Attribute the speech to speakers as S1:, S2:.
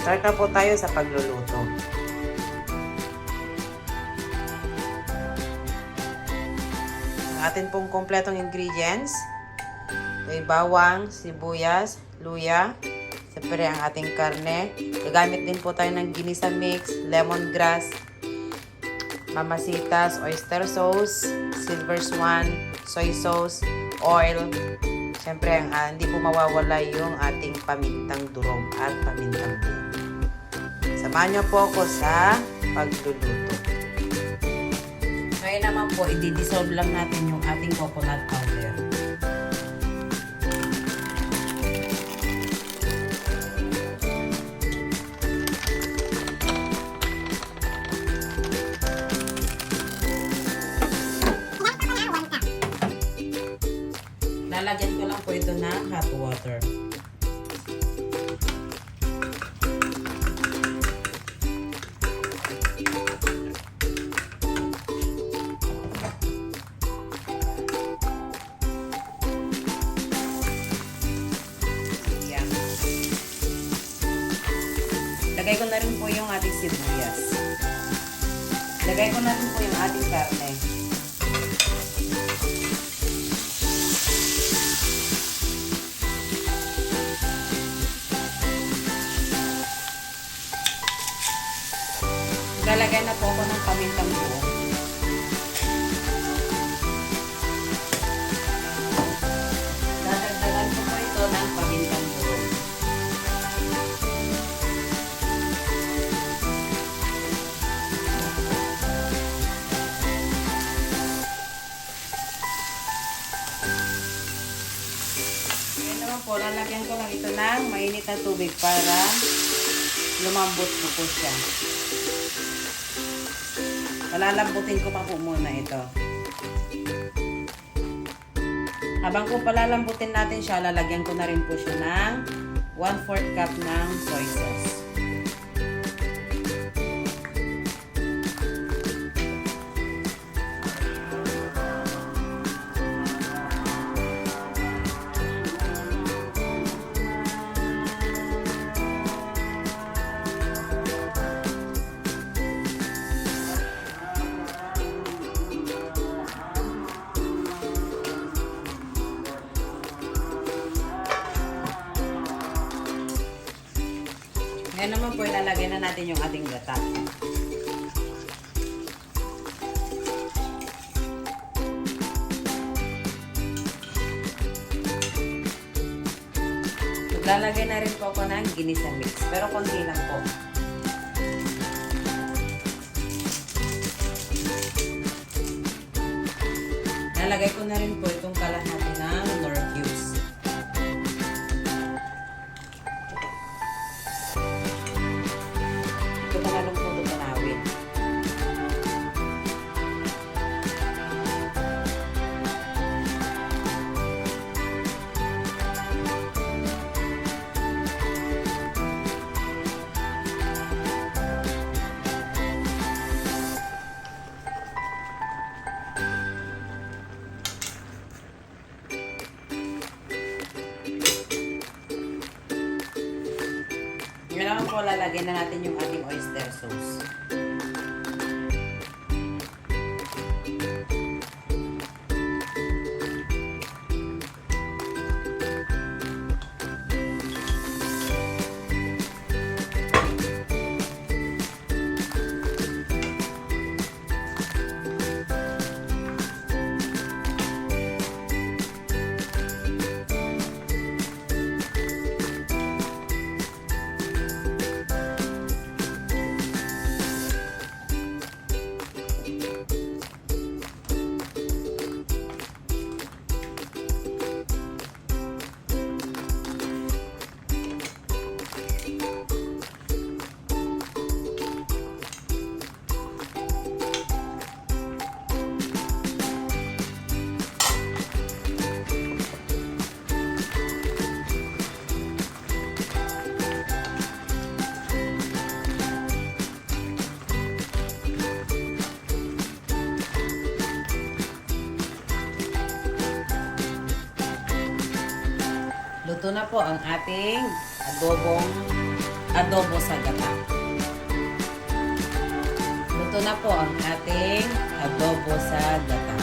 S1: Start na po tayo sa pagluluto. Ang atin pong kompletong ingredients. Ito ay bawang, sibuyas, luya. Siyempre ang ating karne. Gagamit din po tayo ng ginisa mix, lemongrass, mamasitas, oyster sauce, silver swan, soy sauce, oil. Siyempre, hindi po mawawala yung ating pamintang durog at pamintang buo. Samahan niyo po ako sa pagluluto. Ngayon naman po, i-dissolve lang natin yung ating coconut powder. Lalagyan ko lang po ito ng hot water. Yan. Lagay ko na rin po yung ating sibuyas. Lagay ko na rin po yung ating karne. Lalagay na po ako ng pamintang buo. Dadagdagan ko po ito ng pamintang buo. Ngayon naman po, lalagyan ko lang ito ng mainit na tubig para lumambot po siya. Palalambutin ko pa po muna ito. Habang ko palalambutin natin siya, lalagyan ko na rin po siya ng 1/4 cup ng soy sauce. Ngayon naman po, ilalagay na natin yung ating gata. Lalagay na rin po ako ng ginisa mix, pero konti lang po. Lalagay ko na rin po itong kalahati ng nor cubes. Ito na lang po ito tanawin. Ngayon naman po, lalagyan na natin yung ating oyster sauce. Luto na po ang ating adobong adobo sa gata. Luto na po ang ating adobo sa gata.